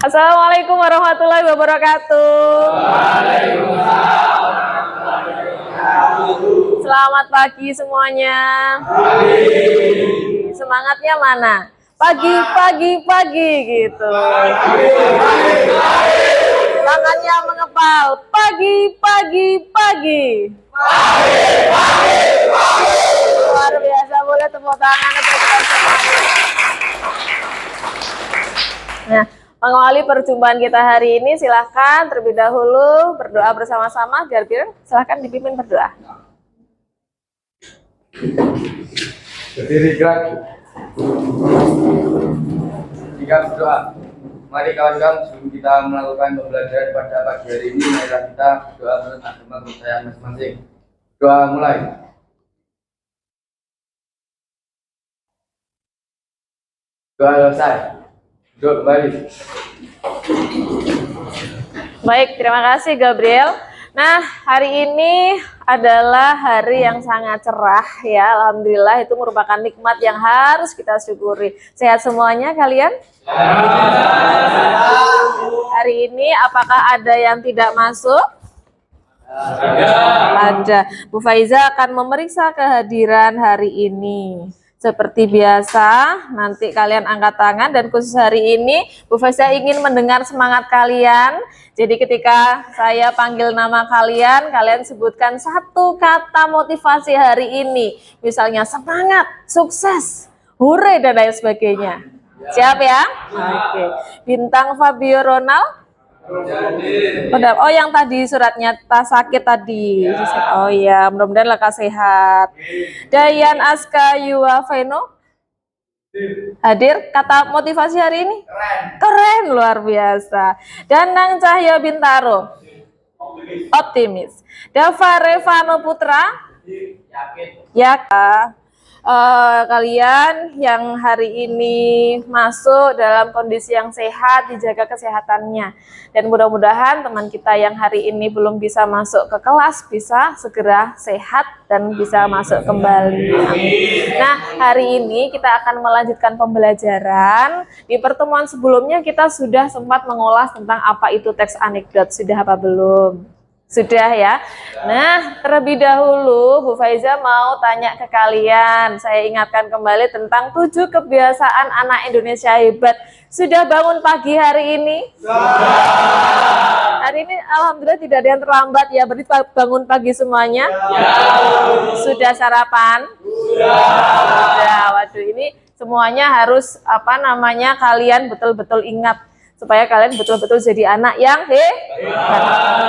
Assalamualaikum warahmatullahi wabarakatuh. Selamat pagi semuanya. Semangatnya mana? Pagi, pagi, pagi gitu. Tangannya mengepal. Pagi, pagi, pagi. Luar biasa, boleh tepuk tangan untuk kita semuanya. Nah, mengawali perjumpaan kita hari ini, silahkan terlebih dahulu berdoa bersama-sama. Garbir, silahkan dipimpin berdoa. Berdiri gerak. Jika berdoa. Mari kawan-kawan, sebelum kita melakukan pembelajaran pada pagi hari ini, marilah kita berdoa menurut agama kepercayaan masing-masing. Doa mulai. Doa selesai. Duduk kembali. Baik, terima kasih Gabriel. Nah, hari ini adalah hari yang sangat cerah ya. Alhamdulillah, itu merupakan nikmat yang harus kita syukuri. Sehat semuanya kalian? Hari ini apakah ada yang tidak masuk? Ada. Bu Faiza akan memeriksa kehadiran hari ini. Seperti biasa, nanti kalian angkat tangan dan khusus hari ini Bu Faiza ingin mendengar semangat kalian. Jadi ketika saya panggil nama kalian, kalian sebutkan satu kata motivasi hari ini. Misalnya semangat, sukses, hore dan lain sebagainya. Siap ya? Oke. Bintang Fabio Ronald. Oh, yang tadi suratnya tas sakit tadi. Oh iya, mudah-mudahan lekas sehat. Dayan Aska Yuwafeno hadir. Kata motivasi hari ini? Keren, luar biasa. Danang Cahyo Bintaro optimis. Dava Revano Putra ya. Kalian yang hari ini masuk dalam kondisi yang sehat, dijaga kesehatannya, dan mudah-mudahan teman kita yang hari ini belum bisa masuk ke kelas bisa segera sehat dan bisa masuk kembali. Nah, hari ini kita akan melanjutkan pembelajaran. Di pertemuan sebelumnya kita sudah sempat mengulas tentang apa itu teks anekdot. Sudah apa belum? Sudah ya. Nah, terlebih dahulu Bu Faiza mau tanya ke kalian. Saya ingatkan kembali tentang 7 kebiasaan anak Indonesia hebat. Sudah bangun pagi hari ini? Hari ini alhamdulillah tidak ada yang terlambat ya. Berarti bangun pagi semuanya? Sudah sarapan? Sudah. Waduh, ini semuanya harus kalian betul-betul ingat supaya kalian betul-betul jadi anak yang hebat.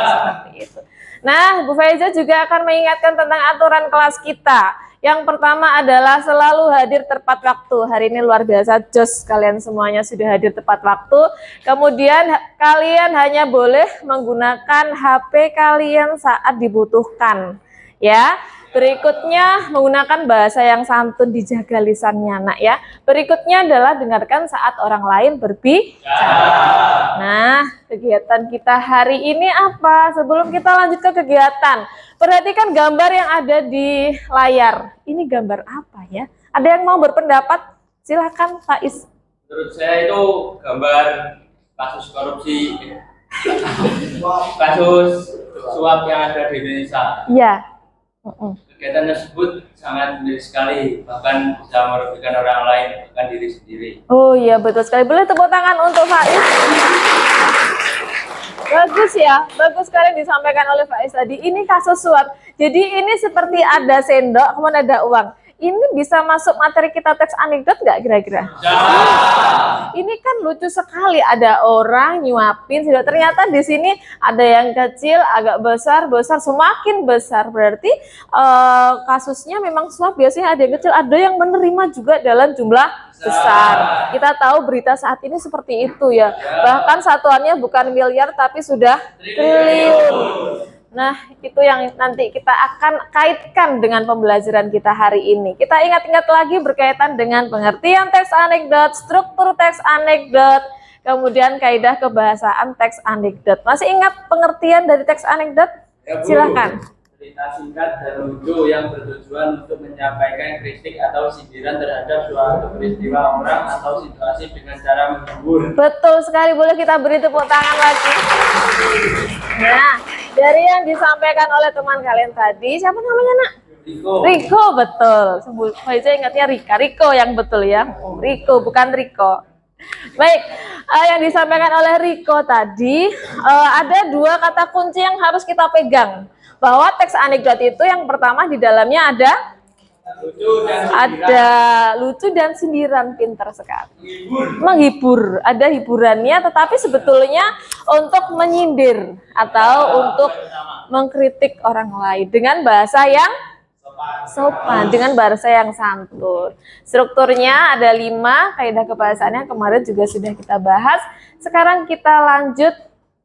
Seperti itu. Nah, Bu Faiza juga akan mengingatkan tentang aturan kelas kita. Yang pertama adalah selalu hadir tepat waktu. Hari ini luar biasa, jos kalian semuanya sudah hadir tepat waktu. Kemudian kalian hanya boleh menggunakan HP kalian saat dibutuhkan. Ya. Berikutnya menggunakan bahasa yang santun, dijaga lisannya nak ya. Berikutnya adalah dengarkan saat orang lain berbicara. Nah, kegiatan kita hari ini apa? Sebelum kita lanjut ke kegiatan, perhatikan gambar yang ada di layar. Ini gambar apa ya? Ada yang mau berpendapat? Silakan Faiz. Menurut saya itu gambar kasus korupsi, kasus suap yang ada di Indonesia. Iya. Kegiatan tersebut sangat menarik sekali, bahkan bisa merugikan orang lain, bahkan diri sendiri. Oh iya, betul sekali. Boleh tepuk tangan untuk Faiz? Bagus ya, bagus sekali disampaikan oleh Faiz tadi. Ini kasus suap. Jadi ini seperti ada sendok, kemudian ada uang. Ini bisa masuk materi kita teks anekdot nggak kira-kira? Ini kan lucu sekali, ada orang nyuapin, ternyata di sini ada yang kecil, agak besar, semakin besar berarti kasusnya memang suap. Biasanya ada yang kecil, ada yang menerima juga dalam jumlah besar. Kita tahu berita saat ini seperti itu ya. Bahkan satuannya bukan miliar tapi sudah triliun. Nah, itu yang nanti kita akan kaitkan dengan pembelajaran kita hari ini. Kita ingat-ingat lagi berkaitan dengan pengertian teks anekdot, struktur teks anekdot, kemudian kaidah kebahasaan teks anekdot. Masih ingat pengertian dari teks anekdot? Silahkan. cerita singkat dan lucu yang bertujuan untuk menyampaikan kritik atau sindiran terhadap suatu peristiwa orang atau situasi dengan cara menghibur. Betul sekali, boleh kita beri tepuk tangan lagi. Nah, dari yang disampaikan oleh teman kalian tadi, siapa namanya nak? Riko, betul. Saya ingatnya Riko yang betul ya. Riko, bukan Riko. Baik, yang disampaikan oleh Riko tadi, ada dua kata kunci yang harus kita pegang. Bahwa teks anekdot itu yang pertama di dalamnya ada lucu dan sindiran, pintar sekali. Menghibur, ada hiburannya, tetapi sebetulnya untuk menyindir atau untuk mengkritik orang lain dengan bahasa yang sopan, dengan bahasa yang santun. Strukturnya ada 5, kaidah kebahasaannya kemarin juga sudah kita bahas. Sekarang kita lanjut.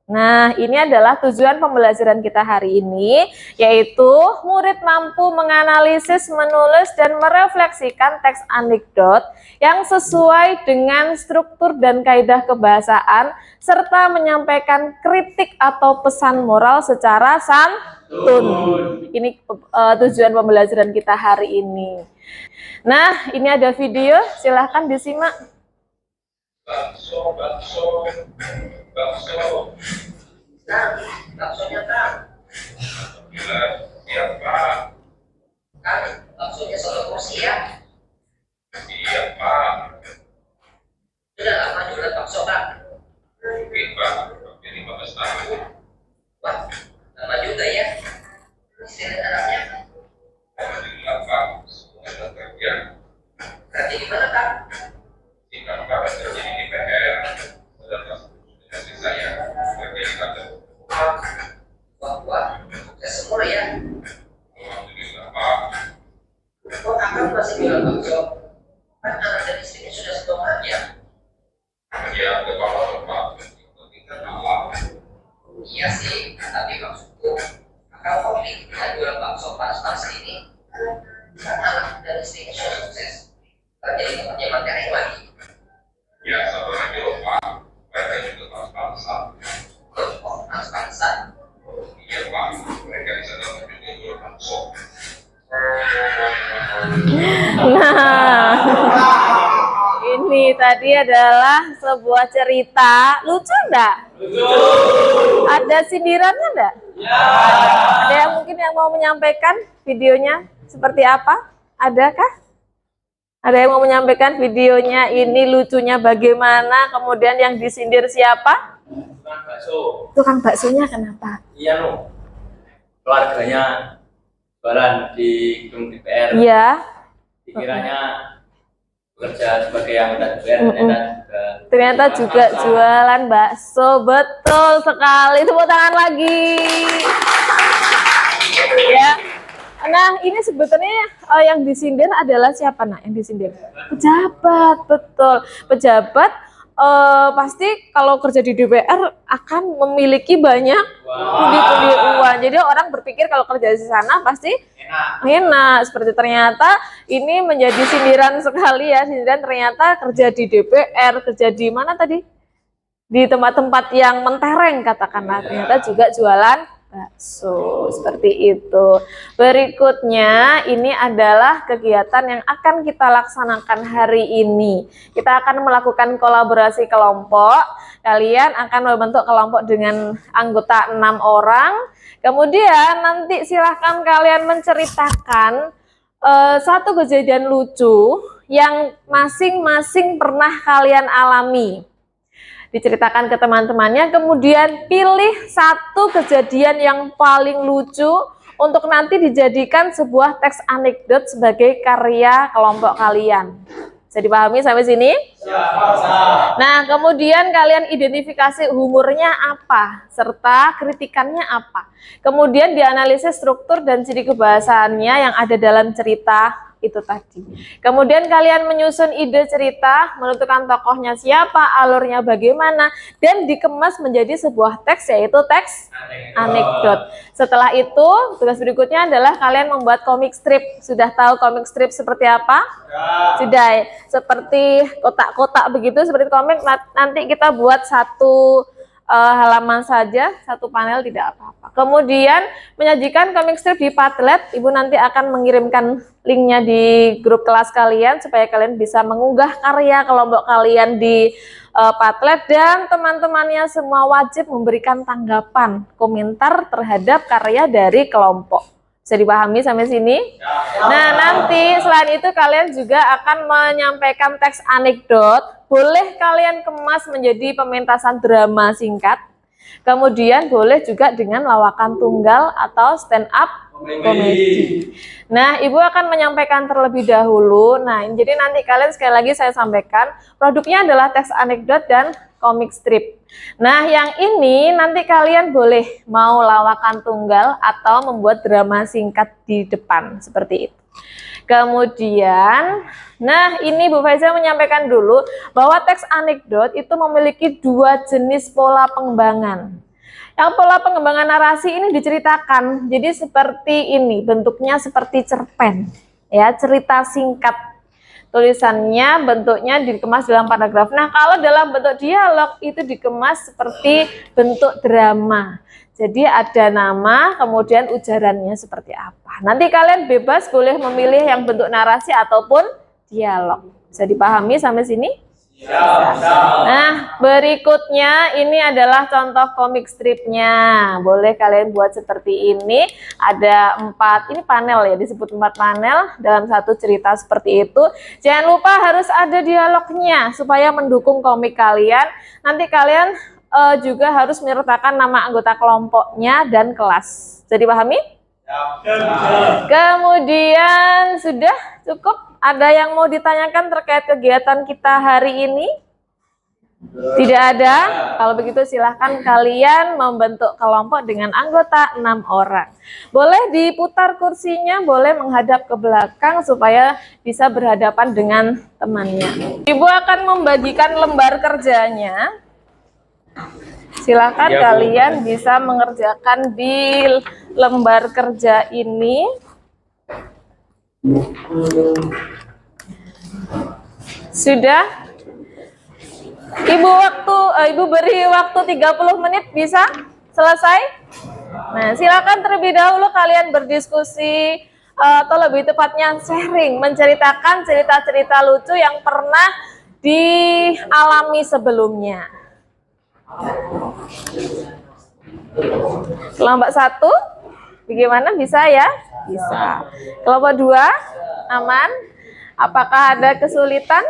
Nah, ini adalah tujuan pembelajaran kita hari ini, yaitu murid mampu menganalisis, menulis, dan merefleksikan teks anekdot yang sesuai dengan struktur dan kaidah kebahasaan, serta menyampaikan kritik atau pesan moral secara santun. Ini tujuan pembelajaran kita hari ini. Nah, ini ada video, silahkan disimak. Bakso. Kang, baksonya Kang. Siap Pak. Kang, baksonya 1 porsi ya. Iya Pak. Sudah lama jualan bakso Kang. Mungkin Pak, hampir 15 tahun. Wah, lama juga ya. Istri dan anaknya? Alhamdulillah Pak, semua sudah kerja. Kerja di mana Kang? Di kantor kerja di DPR. Sudah masuk dengan saya. Kerja di kantor. Wah, sukses semua ya. Alhamdulillah Pak. Kok Akang masih jualan bakso? Kan anak dan istrinya sudah semuanya. Ya, ke bawah Pak. Tinggal awal. Iya sih, tapi maksudku Akang hobi dengan jualan bakso panas-panas ini. Kan anak dan istrinya sudah sukses. Kerja di tempatnya materi lagi. Ya, sabar aja loh Pak. Mereka juga pas-pasan. Kok pas-pasan? Iya Pak, mereka di sana juga jual bakso. Nah, ini tadi adalah sebuah cerita. Lucu enggak? Lucu. Ada sindirannya enggak? Ya. Ada yang mungkin yang mau menyampaikan videonya seperti apa? Adakah? Ada yang mau menyampaikan videonya ini lucunya bagaimana, kemudian yang disindir siapa? Tukang bakso. Tukang baksonya kenapa? Iya no, keluarganya jualan di gedung DPR. Iya. Dikiranya bekerja sebagai anggota DPR, Ternyata juga jualan bakso. Betul sekali. Tepuk tangan lagi. Ya. Nah, ini sebetulnya yang disindir adalah siapa nak? Yang disindir pejabat, betul. Pejabat pasti kalau kerja di DPR akan memiliki banyak pundi-pundi uang. Jadi orang berpikir kalau kerja di sana pasti enak. Seperti ternyata ini menjadi sindiran sekali ya. Sindiran ternyata kerja di DPR, kerja di mana tadi? Di tempat-tempat yang mentereng katakanlah. Ternyata juga jualan bakso, seperti itu. Berikutnya ini adalah kegiatan yang akan kita laksanakan hari ini. Kita akan melakukan kolaborasi kelompok. Kalian akan membentuk kelompok dengan anggota 6 orang. Kemudian nanti silahkan kalian menceritakan satu kejadian lucu yang masing-masing pernah kalian alami. Diceritakan ke teman-temannya, kemudian pilih satu kejadian yang paling lucu untuk nanti dijadikan sebuah teks anekdot sebagai karya kelompok kalian. Bisa dipahami sampai sini? Nah, kemudian kalian identifikasi humornya apa, serta kritikannya apa. Kemudian dianalisis struktur dan ciri kebahasaannya yang ada dalam cerita itu tadi. Kemudian kalian menyusun ide cerita, menentukan tokohnya siapa, alurnya bagaimana, dan dikemas menjadi sebuah teks, yaitu teks anekdot. Setelah itu, tugas berikutnya adalah kalian membuat komik strip. Sudah tahu komik strip seperti apa? Sudah. Seperti kotak-kotak begitu, seperti komik. Nanti kita buat satu halaman saja, satu panel tidak apa-apa. Kemudian menyajikan komik strip di Padlet, Ibu nanti akan mengirimkan linknya di grup kelas kalian supaya kalian bisa mengunggah karya kelompok kalian di Padlet, dan teman-temannya semua wajib memberikan tanggapan, komentar terhadap karya dari kelompok. Bisa dipahami sampai sini? Nah, nanti selain itu kalian juga akan menyampaikan teks anekdot. Boleh kalian kemas menjadi pementasan drama singkat. Kemudian boleh juga dengan lawakan tunggal atau stand up komedi. Nah, Ibu akan menyampaikan terlebih dahulu. Nah, jadi nanti kalian sekali lagi saya sampaikan, produknya adalah teks anekdot dan komik strip. Nah, yang ini nanti kalian boleh mau lawakan tunggal atau membuat drama singkat di depan seperti itu. Kemudian, nah ini Bu Faiza menyampaikan dulu bahwa teks anekdot itu memiliki dua jenis pola pengembangan. Yang pola pengembangan narasi ini diceritakan, jadi seperti ini, bentuknya seperti cerpen, ya, cerita singkat. Tulisannya bentuknya dikemas dalam paragraf. Nah, kalau dalam bentuk dialog itu dikemas seperti bentuk drama. Jadi ada nama, kemudian ujarannya seperti apa. Nanti kalian bebas boleh memilih yang bentuk narasi ataupun dialog. Bisa dipahami sampai sini? Nah, berikutnya ini adalah contoh komik stripnya. Boleh kalian buat seperti ini. Ada 4, ini panel ya, disebut 4 panel dalam satu cerita seperti itu. Jangan lupa harus ada dialognya supaya mendukung komik kalian. Nanti kalian juga harus menyertakan nama anggota kelompoknya dan kelas. Jadi pahami? Kemudian sudah cukup? Ada yang mau ditanyakan terkait kegiatan kita hari ini? Tidak ada? Kalau begitu silahkan kalian membentuk kelompok dengan anggota 6 orang. Boleh diputar kursinya, boleh menghadap ke belakang supaya bisa berhadapan dengan temannya. Ibu akan membagikan lembar kerjanya. Silakan ya, kalian bisa mengerjakan di lembar kerja ini. Sudah? Ibu beri waktu 30 menit, bisa selesai? Nah, silakan terlebih dahulu kalian berdiskusi atau lebih tepatnya sharing, menceritakan cerita-cerita lucu yang pernah dialami sebelumnya. Kelompok 1, bagaimana, bisa ya? Bisa. Kelompok 2, aman? Apakah ada kesulitan?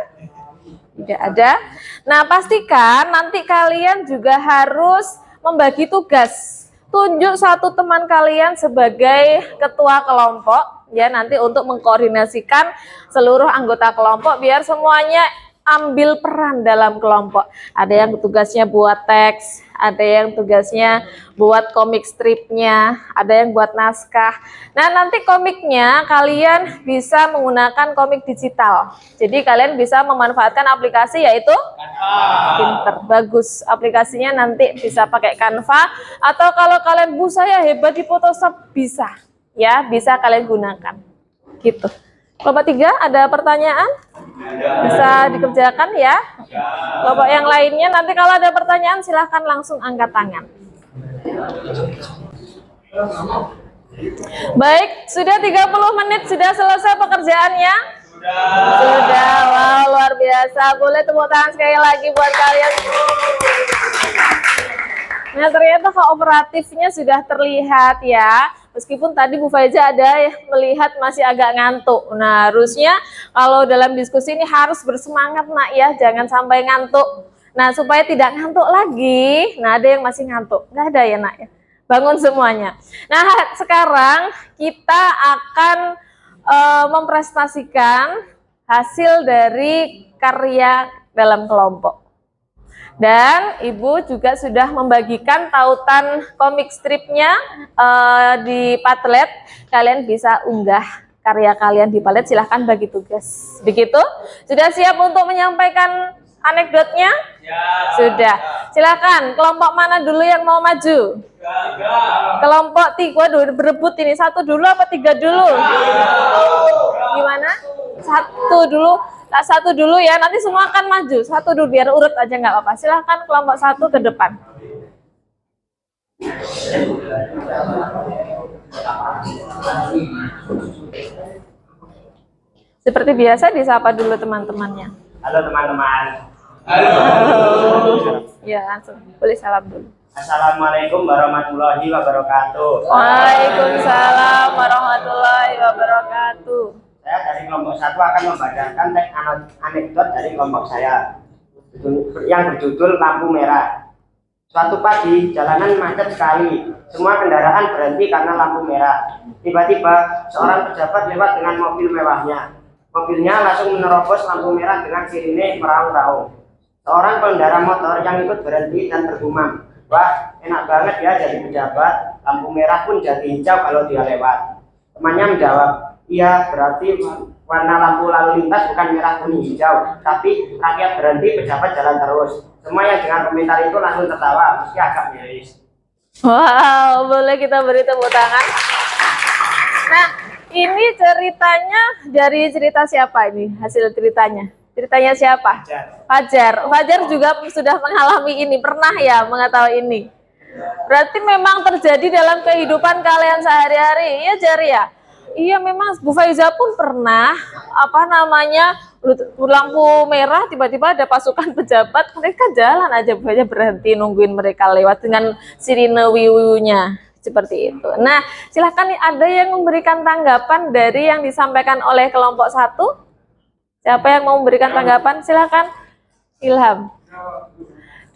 Tidak ada. Nah, pastikan nanti kalian juga harus membagi tugas. Tunjuk satu teman kalian sebagai ketua kelompok, ya, nanti untuk mengkoordinasikan seluruh anggota kelompok biar semuanya ambil peran dalam kelompok. Ada yang tugasnya buat teks, ada yang tugasnya buat komik stripnya, ada yang buat naskah. Nah, nanti komiknya kalian bisa menggunakan komik digital. Jadi kalian bisa memanfaatkan aplikasi yaitu Pinter. Bagus, aplikasinya nanti bisa pakai Canva, atau kalau kalian saya hebat di Photoshop, bisa. Ya, bisa kalian gunakan. Gitu. Kelompok 3, ada pertanyaan? Bisa dikerjakan ya. Kelompok yang lainnya nanti kalau ada pertanyaan silahkan langsung angkat tangan. Baik, sudah 30 menit sudah selesai pekerjaannya? Sudah. Wow, luar biasa. Boleh tepuk tangan sekali lagi buat kalian. Nah, ternyata kooperatifnya sudah terlihat ya. Meskipun tadi Bu Faiza ada melihat masih agak ngantuk. Nah, harusnya kalau dalam diskusi ini harus bersemangat nak ya, jangan sampai ngantuk. Nah, supaya tidak ngantuk lagi. Nah, ada yang masih ngantuk, nggak ada ya nak ya. Bangun semuanya. Nah, sekarang kita akan mempresentasikan hasil dari karya dalam kelompok. Dan Ibu juga sudah membagikan tautan komik stripnya di Padlet. Kalian bisa unggah karya kalian di Padlet, silahkan bagi tugas. Begitu? Sudah siap untuk menyampaikan anekdotnya? Ya. Sudah. Silakan, kelompok mana dulu yang mau maju? Kelompok 3, waduh berebut ini. 1 dulu apa 3 dulu? Gimana? 1 dulu. 1 dulu ya, nanti semua akan maju. 1 dulu, biar urut aja nggak apa-apa. Silahkan kelompok 1 ke depan. Seperti biasa disapa dulu teman-temannya. Halo teman-teman. Ya, langsung. Boleh salam dulu. Assalamualaikum warahmatullahi wabarakatuh. Waalaikumsalam warahmatullahi wabarakatuh. Saya dari kelompok 1 akan membacakan teks anekdot dari kelompok saya yang berjudul lampu merah. Suatu pagi, jalanan macet sekali. Semua kendaraan berhenti karena lampu merah. Tiba-tiba, seorang pejabat lewat dengan mobil mewahnya. Mobilnya langsung menerobos lampu merah dengan sirine meraung-raung. Seorang pengendara motor yang ikut berhenti dan bergumam, "Wah, enak banget ya jadi pejabat, lampu merah pun jadi hijau kalau dia lewat." Temannya menjawab, "Iya, berarti warna lampu lalu lintas bukan merah kuning hijau, tapi rakyat berhenti, pejabat jalan terus." Semua yang dengan komentar itu langsung tertawa, meski agak miris. Wow, boleh kita beri tepuk tangan. Nah, ini ceritanya dari cerita siapa ini? Hasil ceritanya? Ceritanya siapa? Fajar. Fajar juga sudah mengalami ini, pernah ya mengetahui ini. Berarti memang terjadi dalam kehidupan kalian sehari-hari, ya Jar ya? Iya, memang Bu Faiza pun pernah lampu merah tiba-tiba ada pasukan pejabat, mereka jalan aja berhenti nungguin mereka lewat dengan sirine wiwinya seperti itu. Nah, silahkan nih, ada yang memberikan tanggapan dari yang disampaikan oleh kelompok 1. Siapa yang mau memberikan tanggapan? Silahkan. Ilham.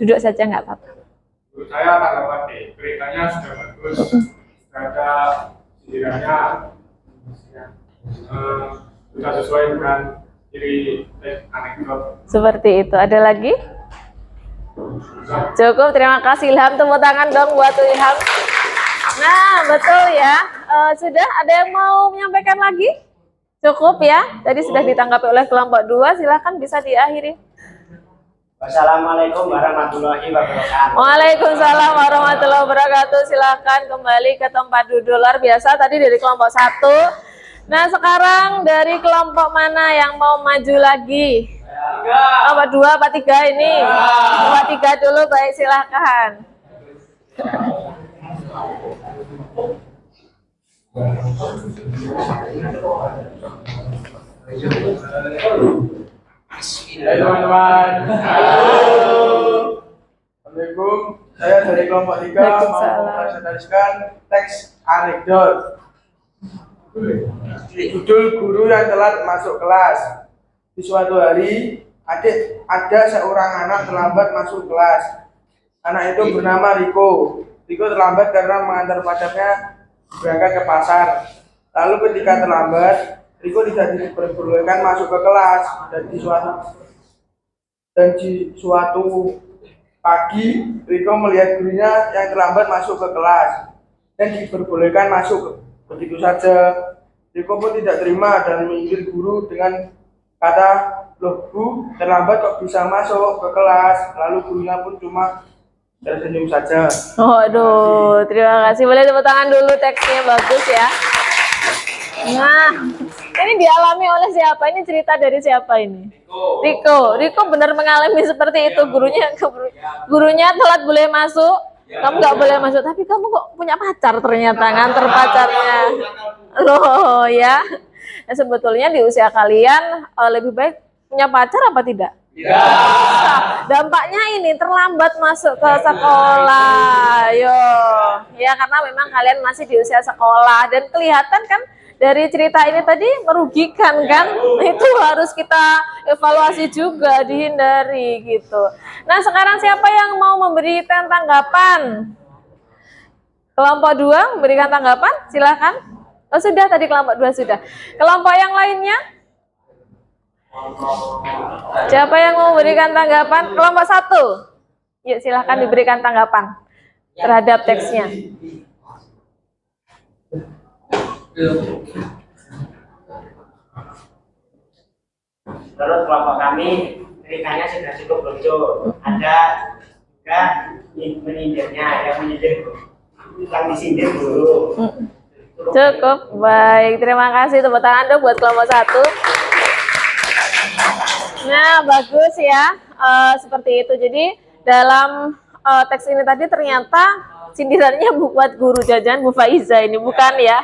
Duduk saja nggak apa-apa. Menurut saya tanggapan ceritanya sudah bagus, ada sindirannya sudah sesuai dengan ciri anekdot. Seperti itu. Ada lagi? Cukup, terima kasih Ilham. Tepuk tangan dong buat Ilham. Nah, betul ya. Sudah ada yang mau menyampaikan lagi? Cukup ya. Tadi sudah ditanggapi oleh kelompok 2. Silahkan bisa diakhiri. Wassalamualaikum warahmatullahi wabarakatuh. Waalaikumsalam warahmatullahi wabarakatuh. Silahkan kembali ke tempat duduk. Luar biasa tadi dari kelompok 1. Nah, sekarang dari kelompok mana yang mau maju lagi? Apa 2, apa 3 ini? Apa 3 dulu, baik silahkan. Hai teman-teman. Assalamualaikum. Saya dari kelompok 3 mau mempresentasikan teks anekdot. Judul guru yang telat masuk kelas. Di suatu hari, ada seorang anak terlambat masuk kelas. Anak itu bernama Riko. Riko terlambat karena mengantar pacarnya berangkat ke pasar. Lalu ketika terlambat, Riko tidak diperbolehkan masuk ke kelas. Dan di suatu pagi, Riko melihat gurunya yang terlambat masuk ke kelas dan diperbolehkan masuk. Begitu saja, Riko pun tidak terima dan menyindir guru dengan kata, "Loh Bu, terlambat kok bisa masuk ke kelas?" Lalu gurunya pun cuma tersenyum saja. Waduh, terima kasih. Boleh tepuk tangan dulu, teksnya bagus ya. Nah, ini dialami oleh siapa? Ini cerita dari siapa ini? Riko. Riko benar mengalami seperti itu. Gurunya telat boleh masuk, kamu nggak boleh masuk. Tapi kamu kok punya pacar ternyata, nganter pacarnya. Loh ya. Nah, sebetulnya di usia kalian lebih baik punya pacar apa tidak? Nah, dampaknya ini terlambat masuk ke sekolah. Yo, ya karena memang kalian masih di usia sekolah dan kelihatan kan dari cerita ini tadi merugikan kan? Itu harus kita evaluasi juga, dihindari gitu. Nah, sekarang siapa yang mau memberikan tanggapan? Kelompok 2 memberikan tanggapan, silakan. Oh, sudah tadi kelompok 2 sudah. Kelompok yang lainnya? Siapa yang mau memberikan tanggapan? Kelompok 1. Yuk, silahkan diberikan tanggapan terhadap teksnya. Menurut kelompok kami, ceritanya sudah cukup lucu. Ada juga menyindirnya, yang disindir guru. Cukup, baik. Terima kasih, tepuk tangan dong buat kelompok 1. Nah, bagus ya, seperti itu. Jadi dalam teks ini tadi ternyata sindirannya buat guru jajan Bu Faiza ini, bukan ya?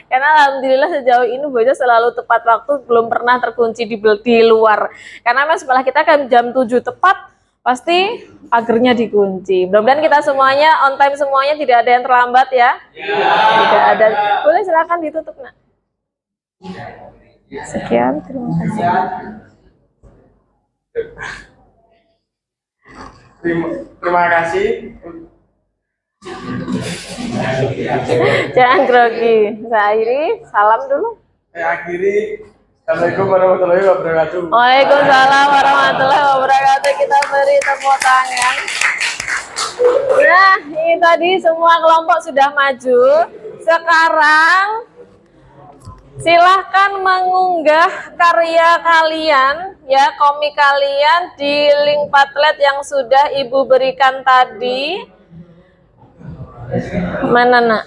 Karena alhamdulillah sejauh ini Bu Faiza selalu tepat waktu, belum pernah terkunci di luar. Karena memang sekolah kita kan jam 7 tepat, pasti pagernya dikunci. Mudah-mudahan kita semuanya on time semuanya, tidak ada yang terlambat ya. Tidak ada. Boleh silakan ditutup, Nak. Sekian, terima kasih. Terima kasih. Jangan grogi. Saya akhiri, salam dulu. Saya akhiri. Assalamualaikum warahmatullahi wabarakatuh. Waalaikumsalam warahmatullahi wabarakatuh. Kita beri tepuk tangan. Nah, ini tadi semua kelompok sudah maju. Sekarang silahkan mengunggah karya kalian, ya, komik kalian di link Padlet yang sudah Ibu berikan tadi. Mana, Nak?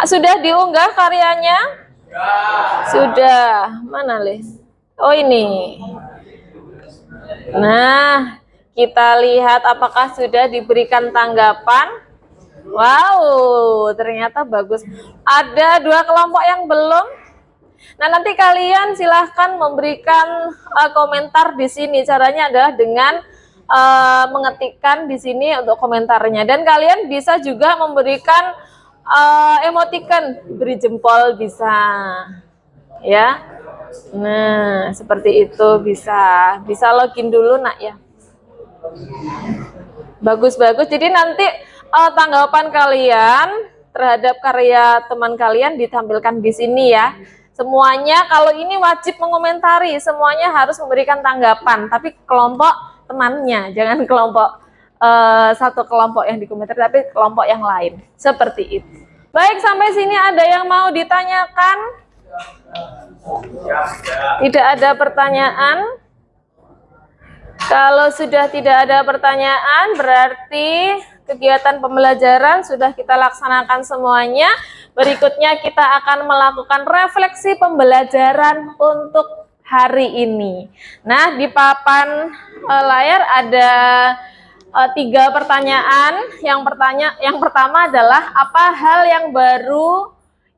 Sudah diunggah karyanya? Sudah. Mana, Les? Oh, ini. Nah, kita lihat apakah sudah diberikan tanggapan. Wow, ternyata bagus. Ada 2 kelompok yang belum. Nah, nanti kalian silahkan memberikan komentar di sini. Caranya adalah dengan mengetikkan di sini untuk komentarnya. Dan kalian bisa juga memberikan emoticon, beri jempol bisa, ya. Nah, seperti itu bisa login dulu, Nak, ya. Bagus-bagus. Jadi nanti tanggapan kalian terhadap karya teman kalian ditampilkan di sini ya. Semuanya kalau ini wajib mengomentari, semuanya harus memberikan tanggapan, tapi kelompok temannya, jangan kelompok satu kelompok yang dikomentari, tapi kelompok yang lain. Seperti itu. Baik, sampai sini ada yang mau ditanyakan? Tidak ada pertanyaan? Kalau sudah tidak ada pertanyaan, berarti kegiatan pembelajaran sudah kita laksanakan semuanya. Berikutnya kita akan melakukan refleksi pembelajaran untuk hari ini. Nah, di papan layar ada 3 pertanyaan. Yang pertama adalah apa hal yang baru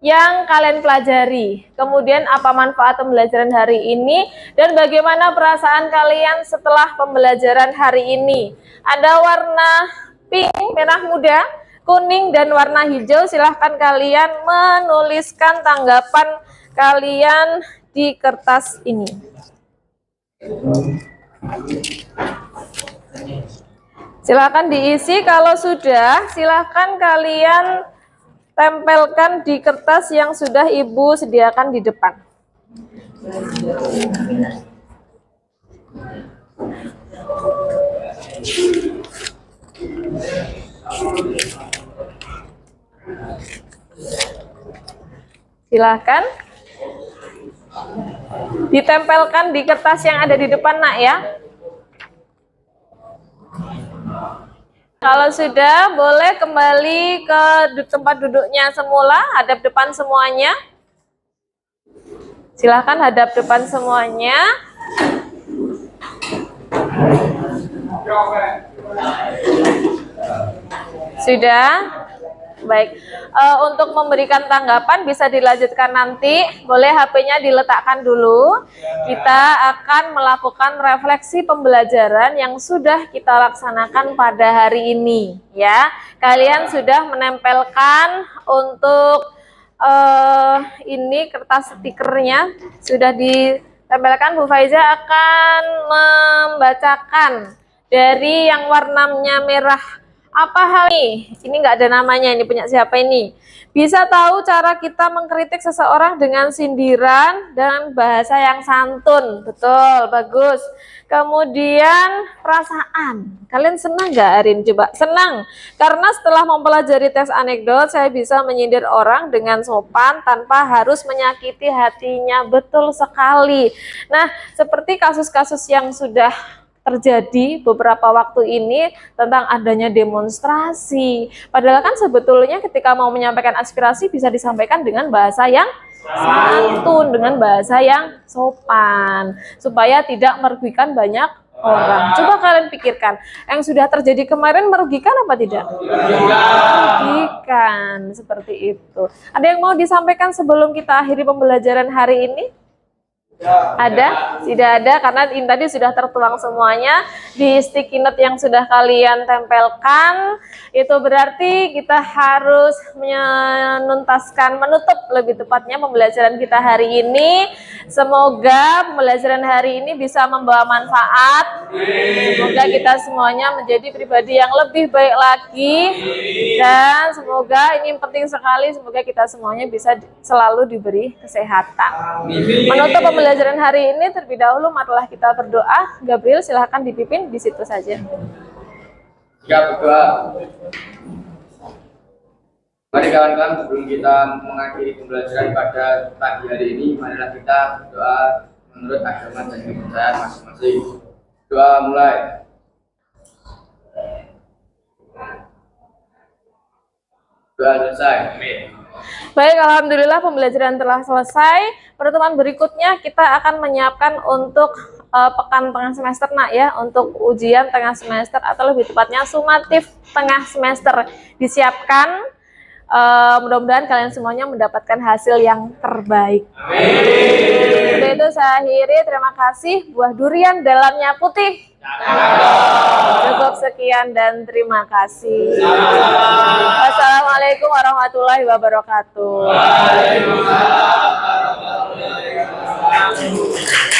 yang kalian pelajari, kemudian apa manfaat pembelajaran hari ini, dan bagaimana perasaan kalian setelah pembelajaran hari ini. Ada warna pink, merah muda, kuning, dan warna hijau. Silahkan kalian menuliskan tanggapan kalian di kertas ini. Silahkan diisi. Kalau sudah, silahkan kalian tempelkan di kertas yang sudah Ibu sediakan di depan. Silahkan ditempelkan di kertas yang ada di depan, Nak, ya. Kalau sudah, boleh kembali ke tempat duduknya semula, hadap depan semuanya. Silahkan hadap depan semuanya. Sudah? Baik. Untuk memberikan tanggapan bisa dilanjutkan nanti. Boleh HP-nya diletakkan dulu. Kita akan melakukan refleksi pembelajaran yang sudah kita laksanakan pada hari ini, ya. Kalian sudah menempelkan untuk ini kertas stikernya sudah ditempelkan. Bu Faiza akan membacakan dari yang warnanya merah. Apa hal ini? Ini nggak ada namanya, ini punya siapa ini? Bisa tahu cara kita mengkritik seseorang dengan sindiran dan bahasa yang santun. Betul, bagus. Kemudian perasaan. Kalian senang nggak hari ini? Coba, senang. Karena setelah mempelajari tes anekdot, saya bisa menyindir orang dengan sopan tanpa harus menyakiti hatinya. Betul sekali. Nah, seperti kasus-kasus yang sudah terjadi beberapa waktu ini tentang adanya demonstrasi. Padahal kan sebetulnya ketika mau menyampaikan aspirasi bisa disampaikan dengan bahasa yang santun, dengan bahasa yang sopan, supaya tidak merugikan banyak orang. Coba kalian pikirkan, yang sudah terjadi kemarin merugikan apa tidak? Merugikan, seperti itu. Ada yang mau disampaikan sebelum kita akhiri pembelajaran hari ini? Ada? Tidak ada, karena ini tadi sudah tertuang semuanya di sticky note yang sudah kalian tempelkan. Itu berarti kita harus menutup lebih tepatnya pembelajaran kita hari ini. Semoga pembelajaran hari ini bisa membawa manfaat. Semoga kita semuanya menjadi pribadi yang lebih baik lagi. Dan semoga ini penting sekali, semoga kita semuanya bisa selalu diberi kesehatan. Menutup pembelajaran hari ini terlebih dahulu, marilah kita berdoa. Gabriel, silahkan dipimpin di situ saja. Siap berdoa. Mari kawan-kawan, sebelum kita mengakhiri pembelajaran pada pagi hari ini, marilah kita berdoa menurut agama dan kepercayaan masing-masing. Doa mulai. Doa selesai. Amin. Baik, alhamdulillah pembelajaran telah selesai. Pertemuan berikutnya kita akan menyiapkan untuk pekan tengah semester, nak ya, untuk ujian tengah semester atau lebih tepatnya sumatif tengah semester disiapkan. Mudah-mudahan kalian semuanya mendapatkan hasil yang terbaik. Amin. Untuk itu saya akhiri, terima kasih. Buah durian dalamnya putih. Cukup sekian dan terima kasih. Wassalamualaikum warahmatullahi wabarakatuh. Waalaikumsalam warahmatullahi wabarakatuh.